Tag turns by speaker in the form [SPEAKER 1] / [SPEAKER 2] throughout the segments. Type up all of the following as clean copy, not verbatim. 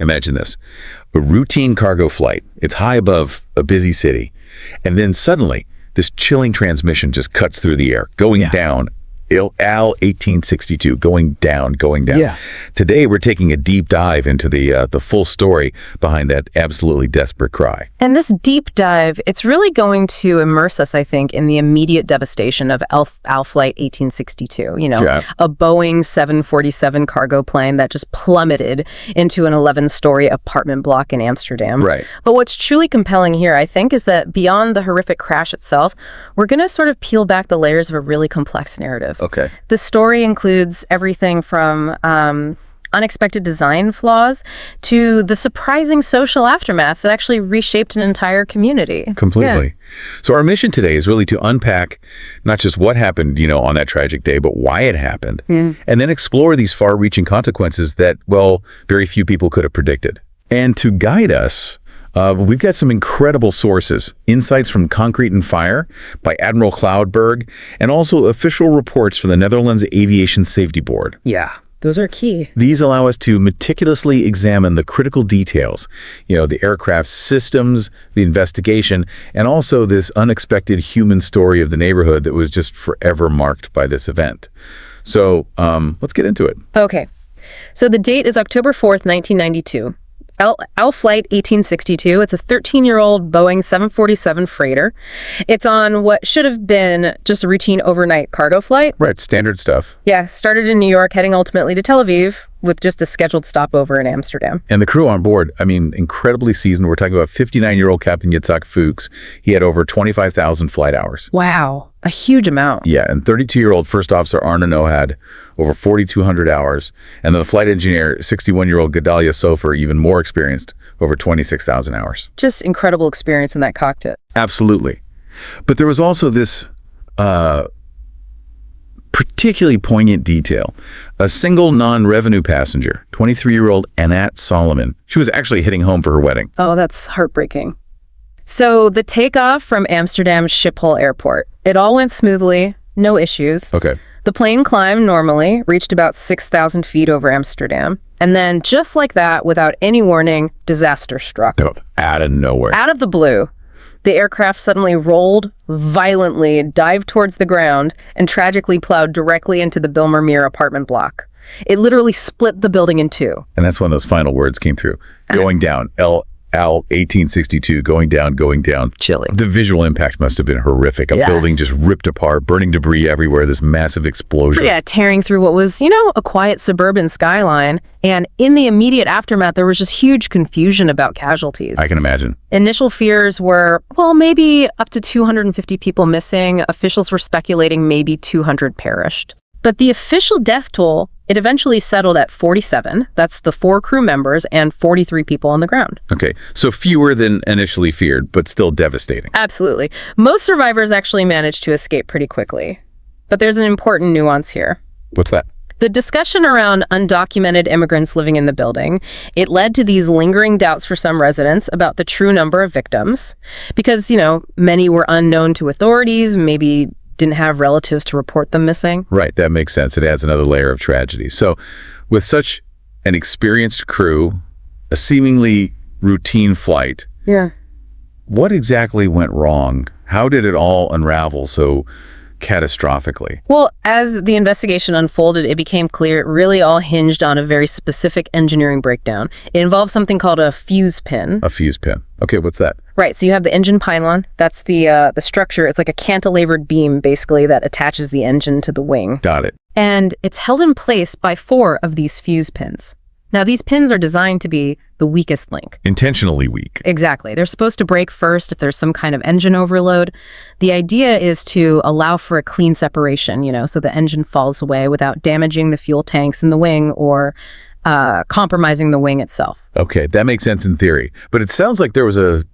[SPEAKER 1] Imagine this, a routine cargo flight. It's high above a busy city. And then suddenly, this chilling transmission just cuts through the air, going down. AL 1862, going down.
[SPEAKER 2] Yeah.
[SPEAKER 1] Today, we're taking a deep dive into the full story behind that absolutely desperate cry.
[SPEAKER 3] And this deep dive, it's really going to immerse us, I think, in the immediate devastation of AL Flight 1862. You know, a Boeing 747 cargo plane that just plummeted into an 11-story apartment block in Amsterdam.
[SPEAKER 1] Right.
[SPEAKER 3] But what's truly compelling here, I think, is that beyond the horrific crash itself, we're going to sort of peel back the layers of a really complex narrative.
[SPEAKER 1] Okay.
[SPEAKER 3] The story includes everything from unexpected design flaws to the surprising social aftermath that actually reshaped an entire community.
[SPEAKER 1] Completely.
[SPEAKER 3] Yeah.
[SPEAKER 1] So our mission today is really to unpack not just what happened, on that tragic day, but why it happened, and then explore these far-reaching consequences that, well, very few people could have predicted. And to guide us, we've got some incredible sources, insights from Concrete and Fire by Admiral Cloudberg, and also official reports from the Netherlands Aviation Safety Board.
[SPEAKER 3] Yeah, those are key.
[SPEAKER 1] These allow us to meticulously examine the critical details, the aircraft's systems, the investigation, and also this unexpected human story of the neighborhood that was just forever marked by this event. So let's get into it.
[SPEAKER 3] Okay, so the date is October 4th, 1992. AL Flight 1862. It's a 13-year-old Boeing 747 freighter. It's on what should have been just a routine overnight cargo flight.
[SPEAKER 1] Right, standard stuff.
[SPEAKER 3] Yeah, started in New York, heading ultimately to Tel Aviv, with just a scheduled stopover in Amsterdam.
[SPEAKER 1] And the crew on board, incredibly seasoned. We're talking about 59-year-old Captain Yitzhak Fuchs. He had over 25,000 flight hours.
[SPEAKER 3] Wow, a huge amount.
[SPEAKER 1] Yeah, and 32-year-old First Officer Arne had over 4,200 hours. And then the flight engineer, 61-year-old Gedalia Sofer, even more experienced, over 26,000 hours.
[SPEAKER 3] Just incredible experience in that cockpit.
[SPEAKER 1] Absolutely. But there was also this particularly poignant detail. A single non-revenue passenger, 23-year-old Anat Solomon. She was actually heading home for her wedding.
[SPEAKER 3] Oh, that's heartbreaking. So the takeoff from Amsterdam Schiphol Airport, it all went smoothly, no issues.
[SPEAKER 1] Okay.
[SPEAKER 3] The plane climbed normally, reached about 6,000 feet over Amsterdam. And then just like that, without any warning, disaster struck.
[SPEAKER 1] Oh, out of nowhere.
[SPEAKER 3] Out of the blue. The aircraft suddenly rolled violently, dived towards the ground, and tragically plowed directly into the Bijlmermeer apartment block. It literally split the building in two.
[SPEAKER 1] And that's when those final words came through. Going down. AL 1862, going down.
[SPEAKER 3] Chilling.
[SPEAKER 1] The visual impact must have been horrific. A building just ripped apart, burning debris everywhere, this massive explosion.
[SPEAKER 3] Yeah, tearing through what was, a quiet suburban skyline. And in the immediate aftermath, there was just huge confusion about casualties.
[SPEAKER 1] I can imagine.
[SPEAKER 3] Initial fears were, maybe up to 250 people missing. Officials were speculating maybe 200 perished. But the official death toll, it eventually settled at 47. That's the 4 crew members and 43 people on the ground.
[SPEAKER 1] Okay, so fewer than initially feared, but still devastating.
[SPEAKER 3] Absolutely. Most survivors actually managed to escape pretty quickly. But there's an important nuance here.
[SPEAKER 1] What's that?
[SPEAKER 3] The discussion around undocumented immigrants living in the building, it led to these lingering doubts for some residents about the true number of victims. Because, many were unknown to authorities, maybe didn't have relatives to report them missing.
[SPEAKER 1] Right, that makes sense. It adds another layer of tragedy. So with such an experienced crew, a seemingly routine flight, what exactly went wrong? How did it all unravel so catastrophically?
[SPEAKER 3] Well, as the investigation unfolded, it became clear it really all hinged on a very specific engineering breakdown. It involved something called a fuse pin.
[SPEAKER 1] A fuse pin. Okay, what's that?
[SPEAKER 3] Right, so you have the engine pylon. That's the structure. It's like a cantilevered beam, basically, that attaches the engine to the wing.
[SPEAKER 1] Got it.
[SPEAKER 3] And it's held in place by 4 of these fuse pins. Now, these pins are designed to be the weakest link.
[SPEAKER 1] Intentionally weak.
[SPEAKER 3] Exactly. They're supposed to break first if there's some kind of engine overload. The idea is to allow for a clean separation, so the engine falls away without damaging the fuel tanks in the wing or compromising the wing itself.
[SPEAKER 1] Okay, that makes sense in theory. But it sounds like there was a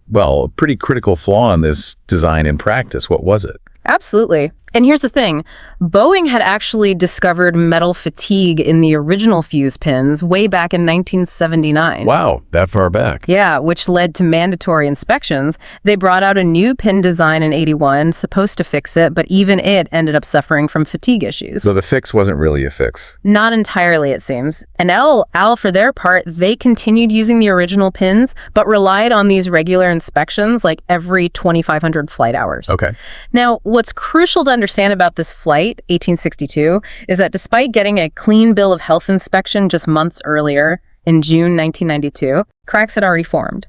[SPEAKER 1] pretty critical flaw in this design in practice. What was it?
[SPEAKER 3] Absolutely. And here's the thing. Boeing had actually discovered metal fatigue in the original fuse pins way back in 1979.
[SPEAKER 1] Wow, that far back.
[SPEAKER 3] Yeah, which led to mandatory inspections. They brought out a new pin design in 81, supposed to fix it, but even it ended up suffering from fatigue issues.
[SPEAKER 1] So the fix wasn't really a fix.
[SPEAKER 3] Not entirely, it seems. And AL, for their part, they continued using the original pins, but relied on these regular inspections like every 2,500 flight hours.
[SPEAKER 1] Okay.
[SPEAKER 3] Now, what's crucial to understand about this flight, 1862, is that despite getting a clean bill of health inspection just months earlier, in June 1992, cracks had already formed.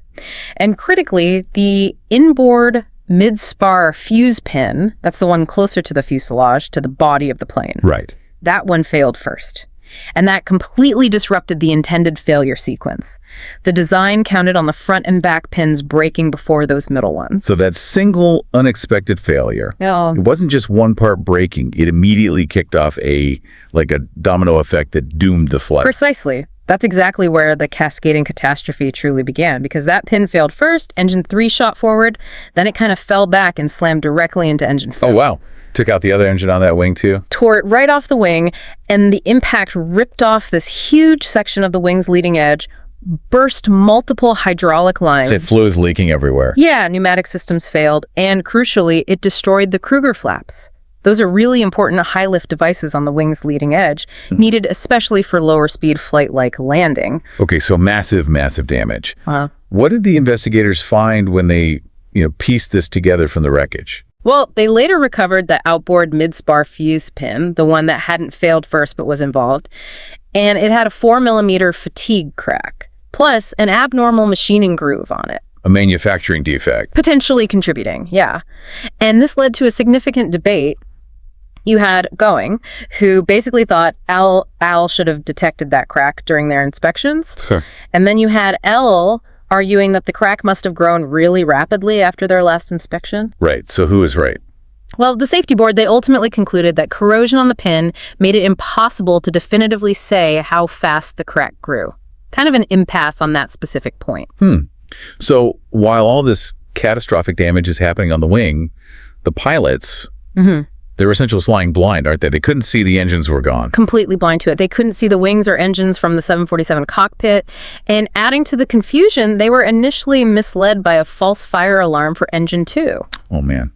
[SPEAKER 3] And critically, the inboard mid-spar fuse pin, that's the one closer to the fuselage, to the body of the plane.
[SPEAKER 1] Right.
[SPEAKER 3] That one failed first. And that completely disrupted the intended failure sequence. The design counted on the front and back pins breaking before those middle ones.
[SPEAKER 1] So that single unexpected failure,
[SPEAKER 3] Oh.
[SPEAKER 1] it wasn't just one part breaking. It immediately kicked off a domino effect that doomed the flight.
[SPEAKER 3] Precisely. That's exactly where the cascading catastrophe truly began, because that pin failed first, engine 3 shot forward, then it kind of fell back and slammed directly into engine 4.
[SPEAKER 1] Oh, wow. Took out the other engine on that wing, too?
[SPEAKER 3] Tore it right off the wing, and the impact ripped off this huge section of the wing's leading edge, burst multiple hydraulic lines.
[SPEAKER 1] So fluid leaking everywhere.
[SPEAKER 3] Yeah, pneumatic systems failed, and crucially, it destroyed the Kruger flaps. Those are really important high-lift devices on the wing's leading edge, needed especially for lower-speed flight-like landing.
[SPEAKER 1] Okay, so massive, massive damage.
[SPEAKER 3] Uh-huh.
[SPEAKER 1] What did the investigators find when they, pieced this together from the wreckage?
[SPEAKER 3] Well, they later recovered the outboard mid-spar fuse pin, the one that hadn't failed first but was involved, and it had a 4mm fatigue crack, plus an abnormal machining groove on it.
[SPEAKER 1] A manufacturing defect.
[SPEAKER 3] Potentially contributing, yeah. And this led to a significant debate. You had Boeing, who basically thought Al should have detected that crack during their inspections.
[SPEAKER 1] Huh.
[SPEAKER 3] And then you had L arguing that the crack must have grown really rapidly after their last inspection.
[SPEAKER 1] Right, so who is right?
[SPEAKER 3] Well, the safety board, they ultimately concluded that corrosion on the pin made it impossible to definitively say how fast the crack grew. Kind of an impasse on that specific point.
[SPEAKER 1] So while all this catastrophic damage is happening on the wing, the pilots, they're essentially flying blind, aren't they? They couldn't see the engines were gone.
[SPEAKER 3] Completely blind to it. They couldn't see the wings or engines from the 747 cockpit. And adding to the confusion, they were initially misled by a false fire alarm for engine 2.
[SPEAKER 1] Oh, man.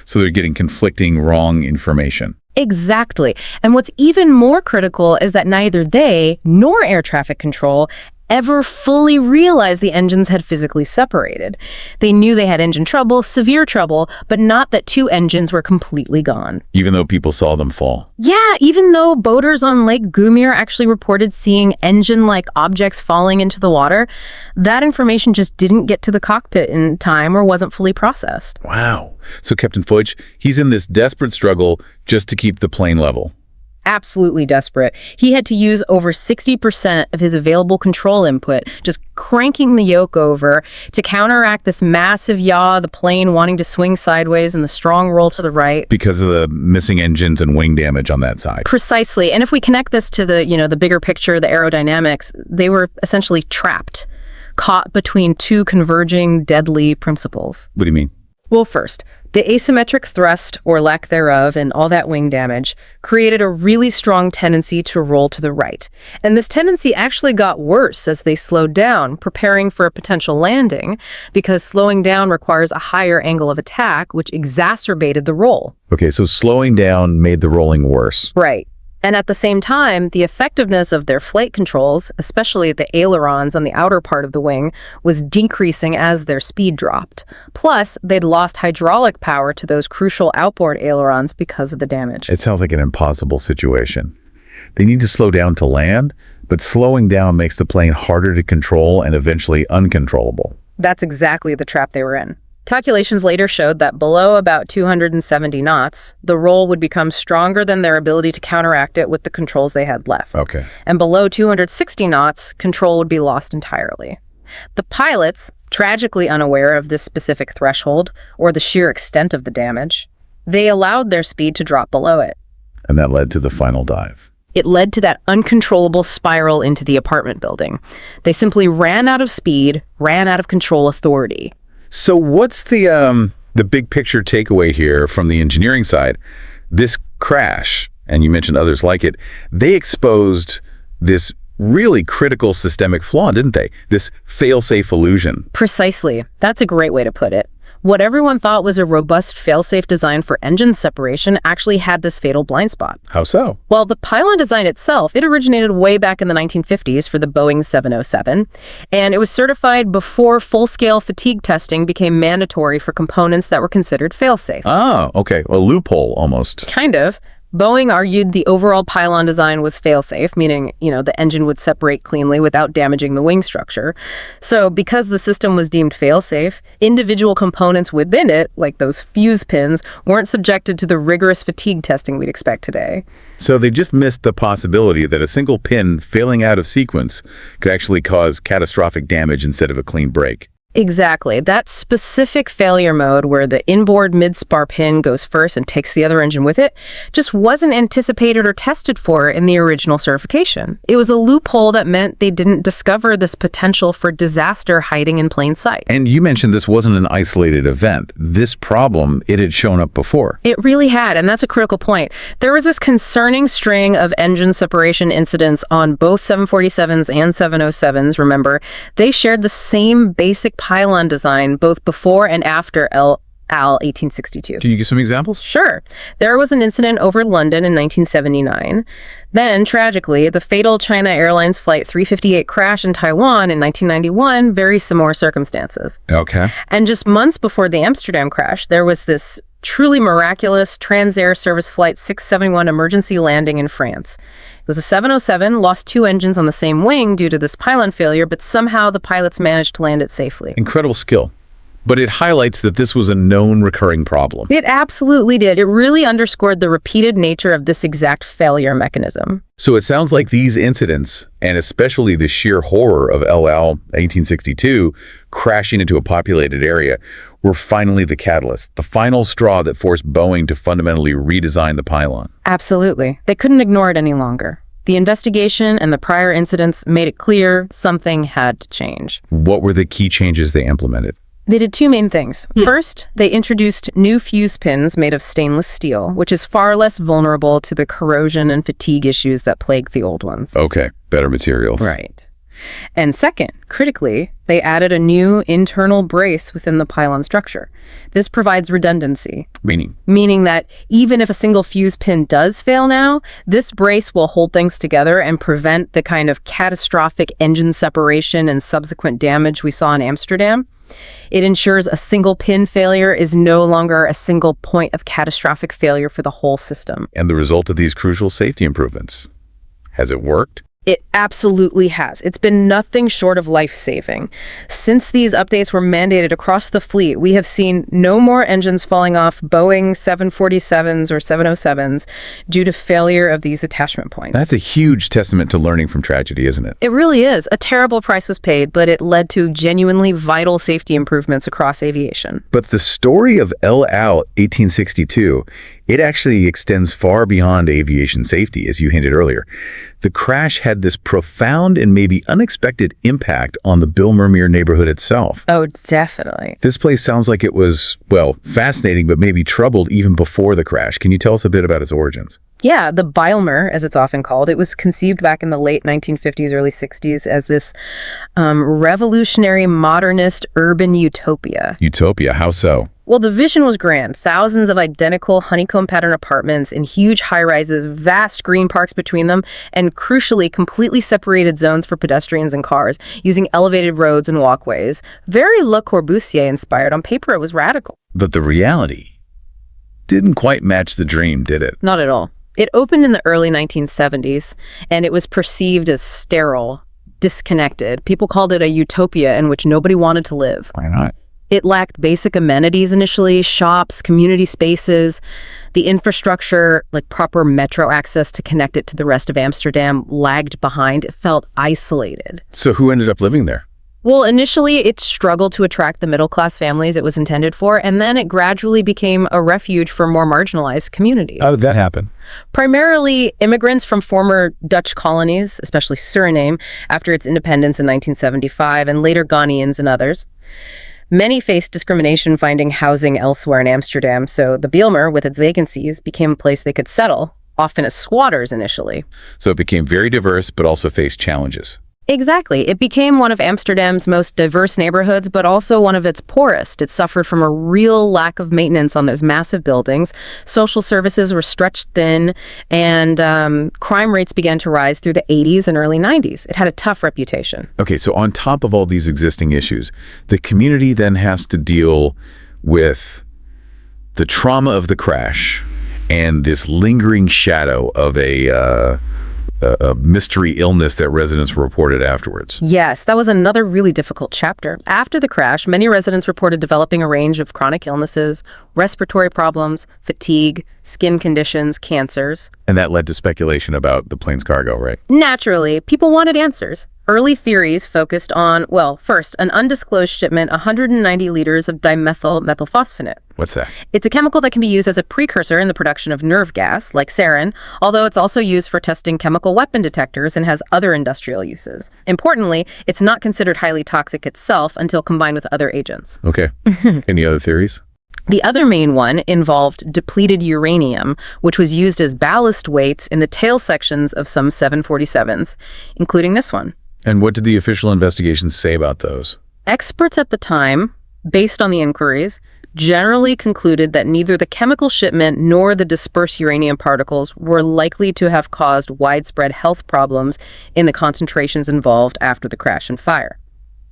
[SPEAKER 1] So they're getting conflicting, wrong information.
[SPEAKER 3] Exactly. And what's even more critical is that neither they nor air traffic control ever fully realized the engines had physically separated. They knew they had engine trouble, severe trouble, but not that two engines were completely gone.
[SPEAKER 1] Even though people saw them fall.
[SPEAKER 3] Yeah, even though boaters on Lake Gumir actually reported seeing engine-like objects falling into the water, that information just didn't get to the cockpit in time or wasn't fully processed.
[SPEAKER 1] Wow. So Captain Fudge, he's in this desperate struggle just to keep the plane level.
[SPEAKER 3] Absolutely desperate. He had to use over 60% of his available control input, just cranking the yoke over to counteract this massive yaw of the plane wanting to swing sideways and the strong roll to the right.
[SPEAKER 1] Because of the missing engines and wing damage on that side.
[SPEAKER 3] Precisely. And if we connect this to the bigger picture, the aerodynamics, they were essentially trapped, caught between two converging deadly principles.
[SPEAKER 1] What do you mean?
[SPEAKER 3] Well, first, the asymmetric thrust, or lack thereof, and all that wing damage created a really strong tendency to roll to the right. And this tendency actually got worse as they slowed down, preparing for a potential landing, because slowing down requires a higher angle of attack, which exacerbated the roll.
[SPEAKER 1] Okay, so slowing down made the rolling worse.
[SPEAKER 3] Right. And at the same time, the effectiveness of their flight controls, especially the ailerons on the outer part of the wing, was decreasing as their speed dropped. Plus, they'd lost hydraulic power to those crucial outboard ailerons because of the damage.
[SPEAKER 1] It sounds like an impossible situation. They need to slow down to land, but slowing down makes the plane harder to control and eventually uncontrollable.
[SPEAKER 3] That's exactly the trap they were in. Calculations later showed that below about 270 knots, the roll would become stronger than their ability to counteract it with the controls they had left.
[SPEAKER 1] Okay.
[SPEAKER 3] And below 260 knots, control would be lost entirely. The pilots, tragically unaware of this specific threshold or the sheer extent of the damage, they allowed their speed to drop below it.
[SPEAKER 1] And that led to the final dive.
[SPEAKER 3] It led to that uncontrollable spiral into the apartment building. They simply ran out of speed, ran out of control authority.
[SPEAKER 1] So what's the big picture takeaway here from the engineering side? This crash, and you mentioned others like it, they exposed this really critical systemic flaw, didn't they? This fail-safe illusion.
[SPEAKER 3] Precisely. That's a great way to put it. What everyone thought was a robust fail-safe design for engine separation actually had this fatal blind spot.
[SPEAKER 1] How so?
[SPEAKER 3] Well, the pylon design itself, it originated way back in the 1950s for the Boeing 707, and it was certified before full-scale fatigue testing became mandatory for components that were considered fail-safe.
[SPEAKER 1] Oh, okay. A loophole, almost.
[SPEAKER 3] Kind of. Boeing argued the overall pylon design was fail-safe, meaning, the engine would separate cleanly without damaging the wing structure. So because the system was deemed fail-safe, individual components within it, like those fuse pins, weren't subjected to the rigorous fatigue testing we'd expect today.
[SPEAKER 1] So they just missed the possibility that a single pin failing out of sequence could actually cause catastrophic damage instead of a clean break.
[SPEAKER 3] Exactly. That specific failure mode where the inboard mid-spar pin goes first and takes the other engine with it just wasn't anticipated or tested for in the original certification. It was a loophole that meant they didn't discover this potential for disaster hiding in plain sight.
[SPEAKER 1] And you mentioned this wasn't an isolated event. This problem, it had shown up before.
[SPEAKER 3] It really had, and that's a critical point. There was this concerning string of engine separation incidents on both 747s and 707s, remember. They shared the same basic pylon design both before and after AL 1862.
[SPEAKER 1] Can you give some examples?
[SPEAKER 3] Sure. There was an incident over London in 1979. Then, tragically, the fatal China Airlines Flight 358 crash in Taiwan in 1991, very similar circumstances.
[SPEAKER 1] Okay.
[SPEAKER 3] And just months before the Amsterdam crash, there was this truly miraculous Transair Service Flight 671 emergency landing in France. It was a 707, lost 2 engines on the same wing due to this pylon failure, but somehow the pilots managed to land it safely.
[SPEAKER 1] Incredible skill. But it highlights that this was a known recurring problem.
[SPEAKER 3] It absolutely did. It really underscored the repeated nature of this exact failure mechanism.
[SPEAKER 1] So it sounds like these incidents, and especially the sheer horror of El Al 1862 crashing into a populated area, were finally the catalyst, the final straw that forced Boeing to fundamentally redesign the pylon.
[SPEAKER 3] Absolutely. They couldn't ignore it any longer. The investigation and the prior incidents made it clear something had to change.
[SPEAKER 1] What were the key changes they implemented?
[SPEAKER 3] They did 2 main things. First, they introduced new fuse pins made of stainless steel, which is far less vulnerable to the corrosion and fatigue issues that plagued the old ones.
[SPEAKER 1] Okay, better materials.
[SPEAKER 3] Right. And second, critically, they added a new internal brace within the pylon structure. This provides redundancy. Meaning that even if a single fuse pin does fail now, this brace will hold things together and prevent the kind of catastrophic engine separation and subsequent damage we saw in Amsterdam. It ensures a single pin failure is no longer a single point of catastrophic failure for the whole system.
[SPEAKER 1] And the result of these crucial safety improvements, has it worked?
[SPEAKER 3] It absolutely has. It's been nothing short of life-saving. Since these updates were mandated across the fleet, we have seen no more engines falling off Boeing 747s or 707s due to failure of these attachment points.
[SPEAKER 1] That's a huge testament to learning from tragedy, isn't it?
[SPEAKER 3] It really is. A terrible price was paid, but it led to genuinely vital safety improvements across aviation.
[SPEAKER 1] But the story of El Al 1862, it actually extends far beyond aviation safety, as you hinted earlier. The crash had this profound and maybe unexpected impact on the Bijlmermeer neighborhood itself.
[SPEAKER 3] Oh, definitely.
[SPEAKER 1] This place sounds like it was, well, fascinating, but maybe troubled even before the crash. Can you tell us a bit about its origins?
[SPEAKER 3] Yeah, the Bijlmer, as it's often called, it was conceived back in the late 1950s, early 60s as this revolutionary modernist urban utopia.
[SPEAKER 1] Utopia, how so?
[SPEAKER 3] Well, the vision was grand. Thousands of identical honeycomb pattern apartments in huge high-rises, vast green parks between them, and crucially, completely separated zones for pedestrians and cars, using elevated roads and walkways. Very Le Corbusier inspired. On paper, it was radical.
[SPEAKER 1] But the reality didn't quite match the dream, did it?
[SPEAKER 3] Not at all. It opened in the early 1970s, and it was perceived as sterile, disconnected. People called it a utopia in which nobody wanted to live.
[SPEAKER 1] Why not?
[SPEAKER 3] It lacked basic amenities initially, shops, community spaces. The infrastructure, like proper metro access to connect it to the rest of Amsterdam, lagged behind. It felt isolated.
[SPEAKER 1] So who ended up living there?
[SPEAKER 3] Well, initially, it struggled to attract the middle-class families it was intended for, and then it gradually became a refuge for more marginalized communities.
[SPEAKER 1] How did that happen?
[SPEAKER 3] Primarily immigrants from former Dutch colonies, especially Suriname, after its independence in 1975, and later Ghanaians and others. Many faced discrimination finding housing elsewhere in Amsterdam, so the Bijlmer, with its vacancies, became a place they could settle, often as squatters initially.
[SPEAKER 1] So it became very diverse, but also faced challenges.
[SPEAKER 3] Exactly. It became one of Amsterdam's most diverse neighborhoods, but also one of its poorest. It suffered from a real lack of maintenance on those massive buildings. Social services were stretched thin, and crime rates began to rise through the 80s and early 90s. It had a tough reputation.
[SPEAKER 1] Okay, so on top of all these existing issues, the community then has to deal with the trauma of the crash and this lingering shadow of a mystery illness that residents reported afterwards.
[SPEAKER 3] Yes, that was another really difficult chapter. After the crash, many residents reported developing a range of chronic illnesses, respiratory problems, fatigue, skin conditions, cancers.
[SPEAKER 1] And that led to speculation about the plane's cargo, right?
[SPEAKER 3] Naturally, people wanted answers. Early theories focused on, well, first, an undisclosed shipment, 190 liters of dimethyl methylphosphonate.
[SPEAKER 1] What's that?
[SPEAKER 3] It's a chemical that can be used as a precursor in the production of nerve gas, like sarin, although it's also used for testing chemical weapon detectors and has other industrial uses. Importantly, it's not considered highly toxic itself until combined with other agents.
[SPEAKER 1] Okay. Any other theories?
[SPEAKER 3] The other main one involved depleted uranium, which was used as ballast weights in the tail sections of some 747s, including this one.
[SPEAKER 1] And what did the official investigations say about those?
[SPEAKER 3] Experts at the time, based on the inquiries, generally concluded that neither the chemical shipment nor the dispersed uranium particles were likely to have caused widespread health problems in the concentrations involved after the crash and fire.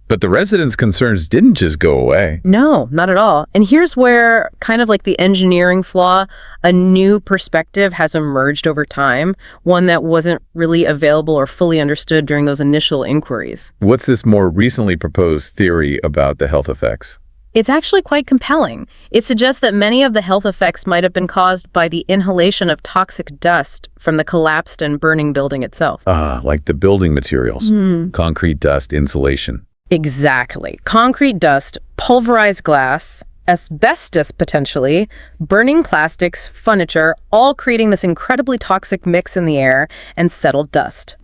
[SPEAKER 1] But the residents' concerns didn't just go away.
[SPEAKER 3] No, not at all. And here's where, kind of like the engineering flaw, a new perspective has emerged over time, one that wasn't really available or fully understood during those initial inquiries.
[SPEAKER 1] What's this more recently proposed theory about the health effects?
[SPEAKER 3] It's actually quite compelling. It suggests that many of the health effects might have been caused by the inhalation of toxic dust from the collapsed and burning building itself.
[SPEAKER 1] Like the building materials, concrete dust, insulation.
[SPEAKER 3] Exactly. Concrete dust, pulverized glass, asbestos potentially, burning plastics, furniture, all creating this incredibly toxic mix in the air and settled dust.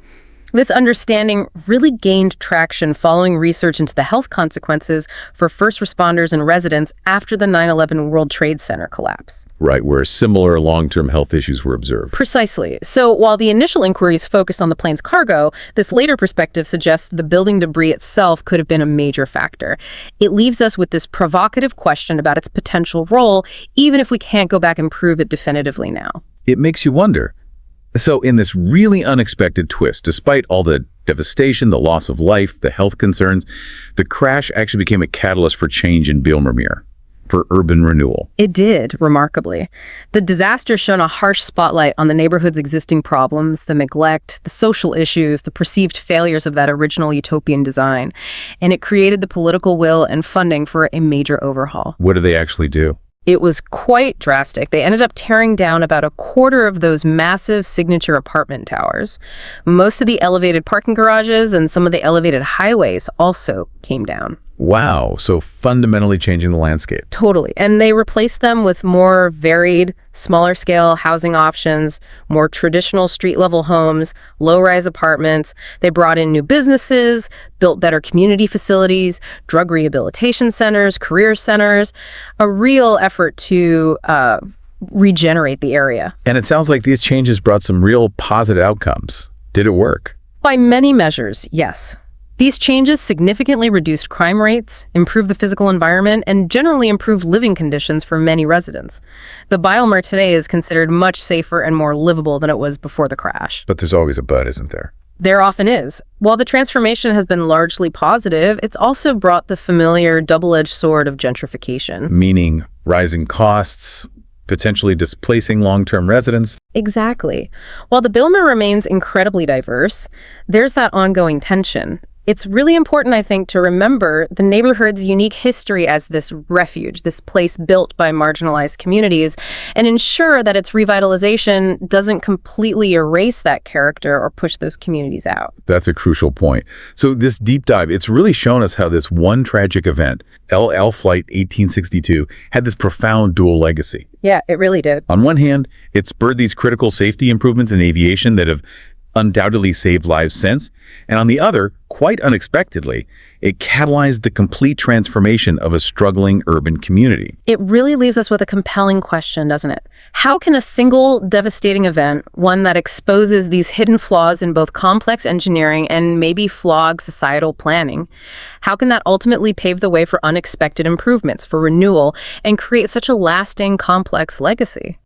[SPEAKER 3] This understanding really gained traction following research into the health consequences for first responders and residents after the 9/11 World Trade Center collapse.
[SPEAKER 1] Right, where similar long-term health issues were observed.
[SPEAKER 3] Precisely. So while the initial inquiries focused on the plane's cargo, this later perspective suggests the building debris itself could have been a major factor. It leaves us with this provocative question about its potential role, even if we can't go back and prove it definitively now.
[SPEAKER 1] It makes you wonder. So in this really unexpected twist, despite all the devastation, the loss of life, the health concerns, the crash actually became a catalyst for change in Bijlmermeer, for urban renewal.
[SPEAKER 3] It did, remarkably. The disaster shone a harsh spotlight on the neighborhood's existing problems, the neglect, the social issues, the perceived failures of that original utopian design, and it created the political will and funding for a major overhaul.
[SPEAKER 1] What did they actually do?
[SPEAKER 3] It was quite drastic. They ended up tearing down about a quarter of those massive signature apartment towers. Most of the elevated parking garages and some of the elevated highways also came down.
[SPEAKER 1] Wow, so fundamentally changing the landscape.
[SPEAKER 3] Totally. And they replaced them with more varied, smaller scale housing options, more traditional street level homes, low-rise apartments. They brought in new businesses, built better community facilities, drug rehabilitation centers, career centers, a real effort to regenerate the area.
[SPEAKER 1] And it sounds like these changes brought some real positive outcomes. Did it work?
[SPEAKER 3] By many measures, yes. These changes significantly reduced crime rates, improved the physical environment, and generally improved living conditions for many residents. The Bijlmer today is considered much safer and more livable than it was before the crash.
[SPEAKER 1] But there's always a but, isn't there?
[SPEAKER 3] There often is. While the transformation has been largely positive, it's also brought the familiar double-edged sword of gentrification.
[SPEAKER 1] Meaning rising costs, potentially displacing long-term residents.
[SPEAKER 3] Exactly. While the Bijlmer remains incredibly diverse, there's that ongoing tension. It's really important, I think, to remember the neighborhood's unique history as this refuge, this place built by marginalized communities, and ensure that its revitalization doesn't completely erase that character or push those communities out.
[SPEAKER 1] That's a crucial point. So this deep dive, it's really shown us how this one tragic event, El Al Flight 1862, had this profound dual legacy.
[SPEAKER 3] Yeah, it really did.
[SPEAKER 1] On one hand, it spurred these critical safety improvements in aviation that have undoubtedly saved lives since, and on the other, quite unexpectedly, it catalyzed the complete transformation of a struggling urban community.
[SPEAKER 3] It really leaves us with a compelling question, doesn't it? How can a single devastating event, one that exposes these hidden flaws in both complex engineering and maybe flawed societal planning, how can that ultimately pave the way for unexpected improvements, for renewal, and create such a lasting, complex legacy?